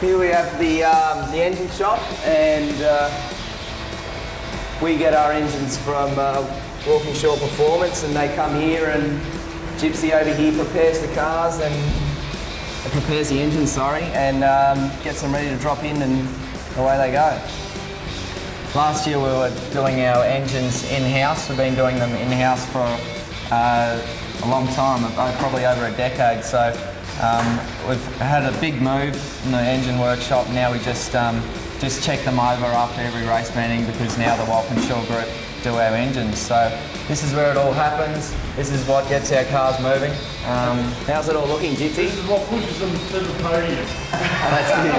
Here we have the engine shop, and we get our engines from Walkinshaw Performance, and they come here, and Gypsy over here prepares the cars and prepares the engine, and gets them ready to drop in, and away they go. Last year we were doing our engines in-house. We've been doing them in-house for a long time, probably over a decade. So we've had a big move in the engine workshop. Now we just check them over after every race meeting, because now the Walkinshaw group do our engines. So this is where it all happens. This is what gets our cars moving. How's it all looking, Gypsy? This is what pushes them to the podium. That's it.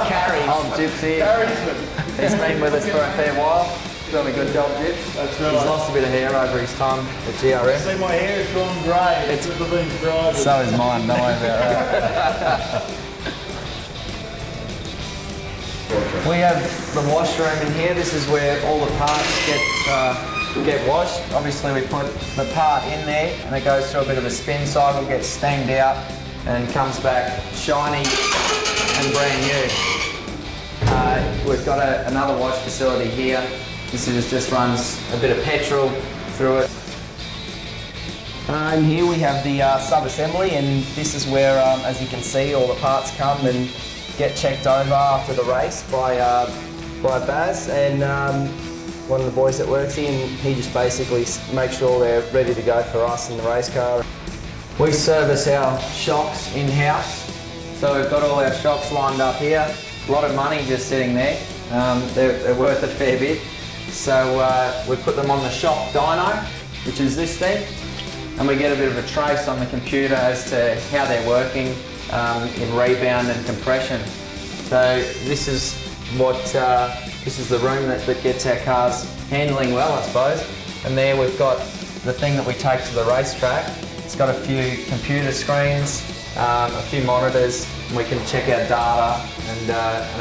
Carry. Old Gypsy. He's been with us for a fair while. Doing a good job, Gyps. That's right. He's lost a bit of hair over his time at GRM. See, my hair's gone grey. It's been driving. So is mine, don't worry about that. We have the washroom in here. This is where all the parts get washed. Obviously we put the part in there and it goes through a bit of a spin cycle, gets steamed out and comes back shiny and brand new. We've got another wash facility here. This just runs a bit of petrol through it. And here we have the sub-assembly, and this is where, as you can see, all the parts come and get checked over after the race by Baz, and one of the boys that works here, and he just basically makes sure they're ready to go for us in the race car. We service our shocks in-house, so we've got all our shocks lined up here. A lot of money just sitting there. They're worth a fair bit. So we put them on the shock dyno, which is this thing, and we get a bit of a trace on the computer as to how they're working in rebound and compression. So this is the room that gets our cars handling well, I suppose. And there we've got the thing that we take to the racetrack. It's got a few computer screens, a few monitors, and we can check our data and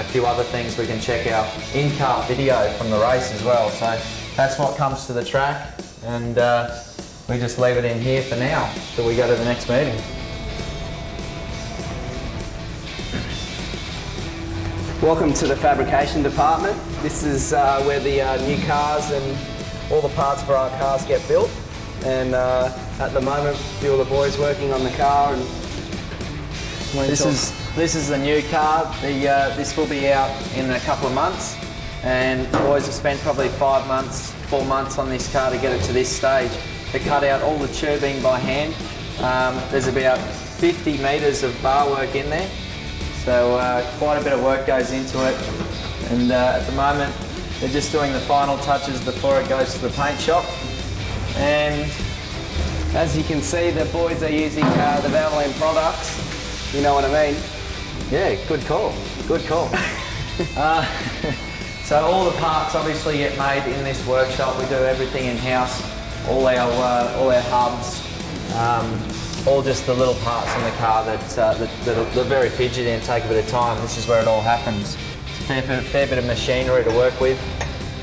a few other things. We can check our in-car video from the race as well. So that's what comes to the track, and we just leave it in here for now till we go to the next meeting. Welcome to the fabrication department. This is where the new cars and all the parts for our cars get built. And at the moment, a few of the boys working on the car. And this is the new car. This will be out in a couple of months, and the boys have spent probably 4 months on this car to get it to this stage. They cut out all the tubing by hand. There's about 50 metres of bar work in there, so quite a bit of work goes into it. And at the moment, they're just doing the final touches before it goes to the paint shop. And as you can see, the boys are using the Valvoline products. You know what I mean? Yeah, good call. Good call. So all the parts obviously get made in this workshop. We do everything in-house. All our hubs, all just the little parts in the car that are very fidgety and take a bit of time. This is where it all happens. It's a fair bit of machinery to work with.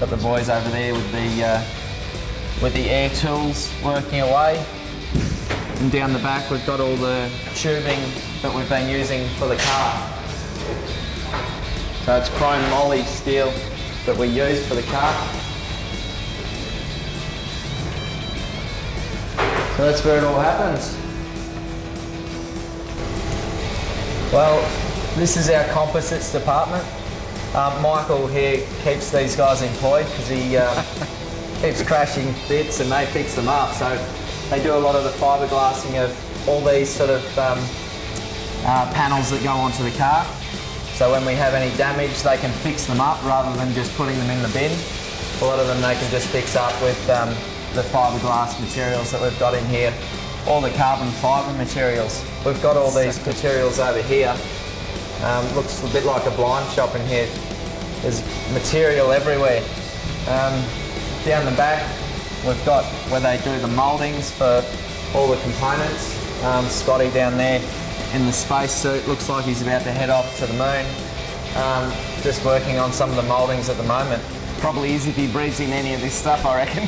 Got the boys over there with the air tools working away. And down the back we've got all the tubing that we've been using for the car. So it's chrome moly steel that we use for the car. So that's where it all happens. Well, this is our composites department. Michael here keeps these guys employed because he keeps crashing bits and they fix them up. So they do a lot of the fiberglassing of all these sort of panels that go onto the car. So when we have any damage, they can fix them up rather than just putting them in the bin. A lot of them they can just fix up with the fiberglass materials that we've got in here, all the carbon fibre materials. We've got all these materials over here. Looks a bit like a blind shop in here. There's material everywhere. Down the back, we've got where they do the mouldings for all the components. Scotty down there in the space suit looks like he's about to head off to the moon. Just working on some of the mouldings at the moment. Probably is if he breathes in any of this stuff, I reckon.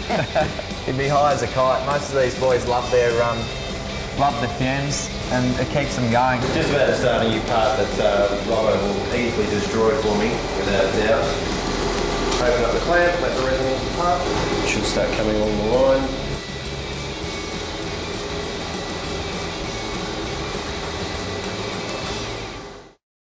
He'd be high as a kite. Most of these boys love their love the fumes, and it keeps them going. Just about to start a new part that Robbo will easily destroy for me, without a doubt. Open up the clamp, let the resin into the part. Should start coming along the line.